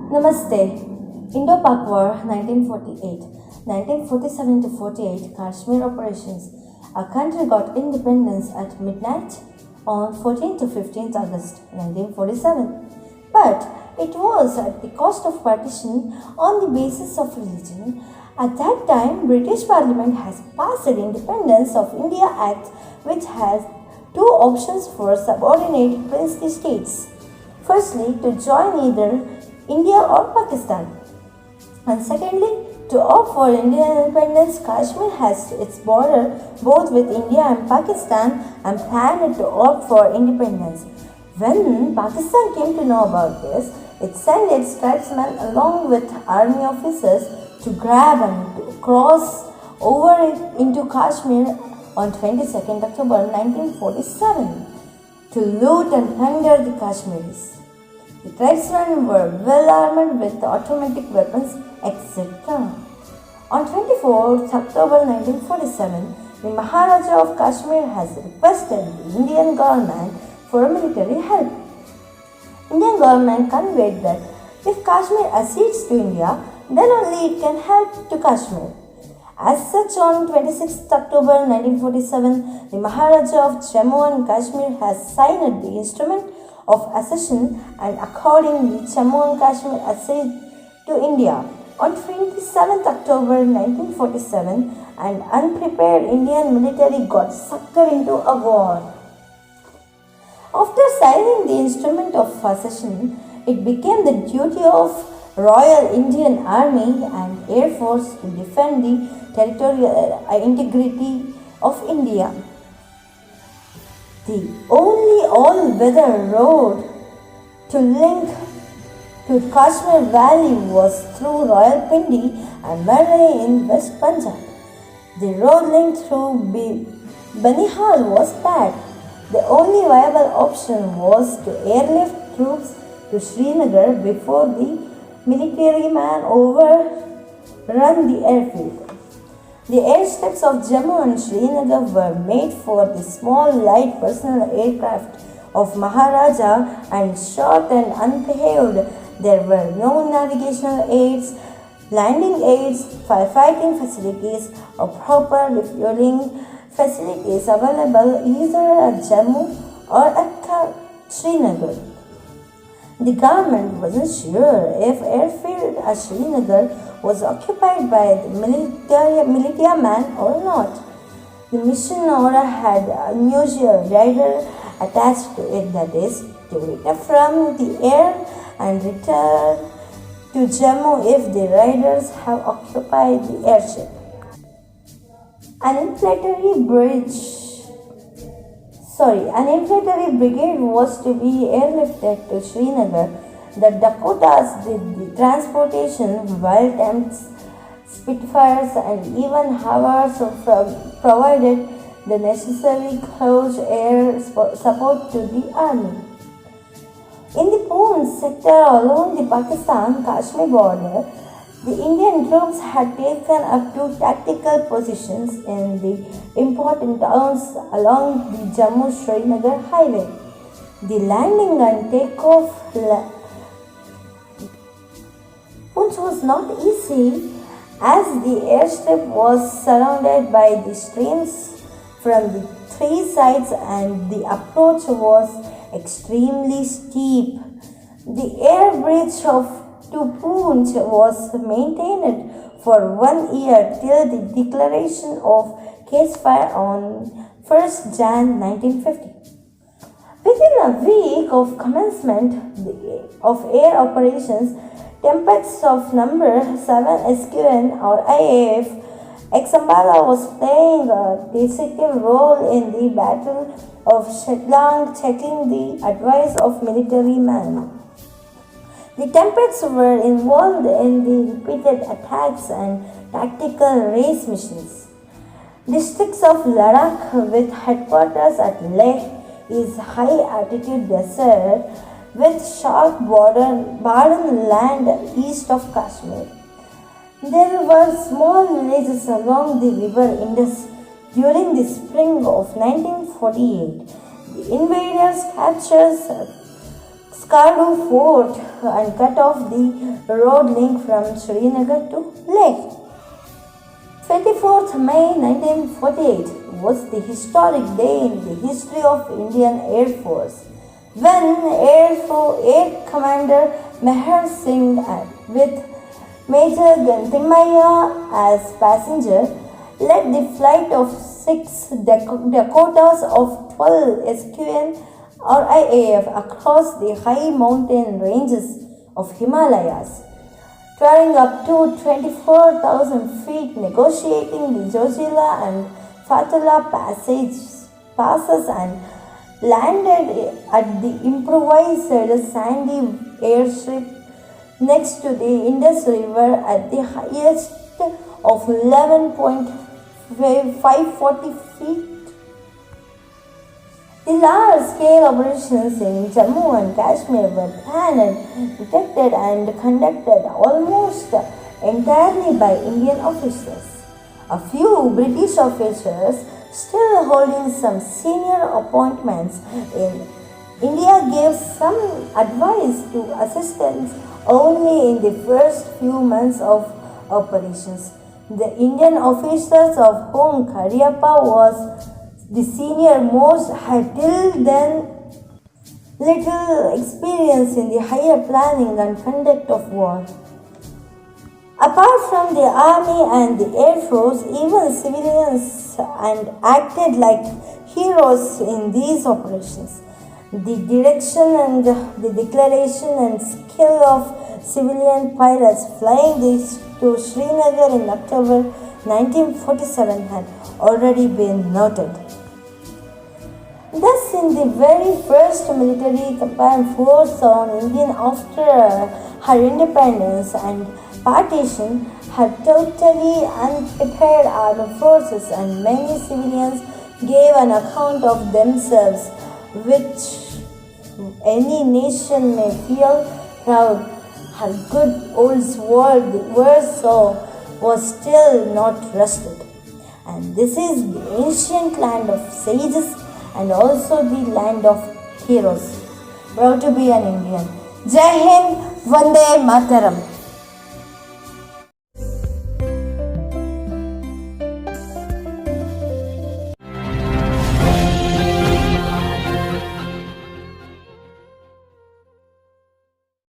Namaste. Indo Pak War 1948. 1947 to 48 Kashmir operations. Our country got independence at midnight on 14th to 15th August 1947. But it was at the cost of partition on the basis of religion. At that time, British Parliament has passed the Independence of India Act, which has two options for subordinate princely states. Firstly, to join either India or Pakistan. And secondly, to opt for Indian independence, Kashmir has its border both with India and Pakistan and planned to opt for independence. When Pakistan came to know about this, it sent its tribesmen along with army officers to grab and to cross over into Kashmir on 22nd October 1947 to loot and plunder the Kashmiris. The tribesmen were well armed with automatic weapons, etc. On 24th October 1947, the Maharaja of Kashmir has requested the Indian government for military help. Indian government conveyed that if Kashmir accedes to India, then only it can help to Kashmir. As such, on 26th October 1947, the Maharaja of Jammu and Kashmir has signed the instrument of accession, and accordingly Jammu and Kashmir acceded to India. On 27th October 1947, an unprepared Indian military got sucked into a war. After signing the instrument of accession, it became the duty of Royal Indian Army and Air Force to defend the territorial integrity of India. The only all-weather road to link to Kashmir Valley was through Rawalpindi and Marle in West Punjab. The road linked through Banihal was bad. The only viable option was to airlift troops to Srinagar before the military man overrun the airfield. The airstrips of Jammu and Srinagar were made for the small light personal aircraft of Maharaja and short and unpaved. There were no navigational aids, landing aids, firefighting facilities, or proper refueling facilities available either at Jammu or at Srinagar. The government wasn't sure if airfield at Srinagar was occupied by the militia man or not. The mission order had an unusual rider attached to it, that is, to return from the air and return to Jammu if the riders have occupied the airship. An infantry brigade was to be airlifted to Srinagar. The Dakotas did the transportation, while tanks, Spitfires, and even Havars provided the necessary close air support to the army. In the Poonch sector along the Pakistan-Kashmir border, the Indian troops had taken up to tactical positions in the important towns along the Jammu-Srinagar highway. The landing and takeoff Poonch was not easy, as the airstrip was surrounded by the streams from the three sides and the approach was extremely steep. The air bridge to Poonch was maintained for 1 year till the declaration of ceasefire on 1st Jan 1950. Within a week of commencement of air operations, Tempests of number 7 SQN or IAF Exambala was playing a decisive role in the Battle of Shetland, checking the advice of military men. The Tempests were involved in the repeated attacks and tactical race missions. Districts of Ladakh with headquarters at Leh is high altitude desert with sharp barren land east of Kashmir. There were small villages along the river Indus during the spring of 1948. The invaders Skardu fort and cut off the road link from Srinagar to Leh. 24th May 1948 was the historic day in the history of Indian Air Force when Air Commander Meher Singh with Major Gantimaya as passenger led the flight of 6 Dakotas of 12 SQN or IAF across the high mountain ranges of Himalayas, touring up to 24,000 feet, negotiating the Zojila and Fatula passes and landed at the improvised sandy airstrip next to the Indus River at the highest of 11,540 feet. The large-scale operations in Jammu and Kashmir were planned, detected and conducted almost entirely by Indian officers. A few British officers, still holding some senior appointments in India, gave some advice to assistants only in the first few months of operations. The Indian officers of whom Cariappa was the senior most had till then little experience in the higher planning and conduct of war. Apart from the army and the air force, even civilians and acted like heroes in these operations. The direction and the declaration and skill of civilian pilots flying to Srinagar in October 1947 had already been noted. Thus, in the very first military combined force on Indian after her independence and partition, had totally unprepared armed forces, and many civilians gave an account of themselves, which any nation may feel proud. Her good old sword, the Warsaw, was still not rusted. And this is the ancient land of sages and also the land of heroes. Proud to be an Indian. Jai Hind, Vande Mataram.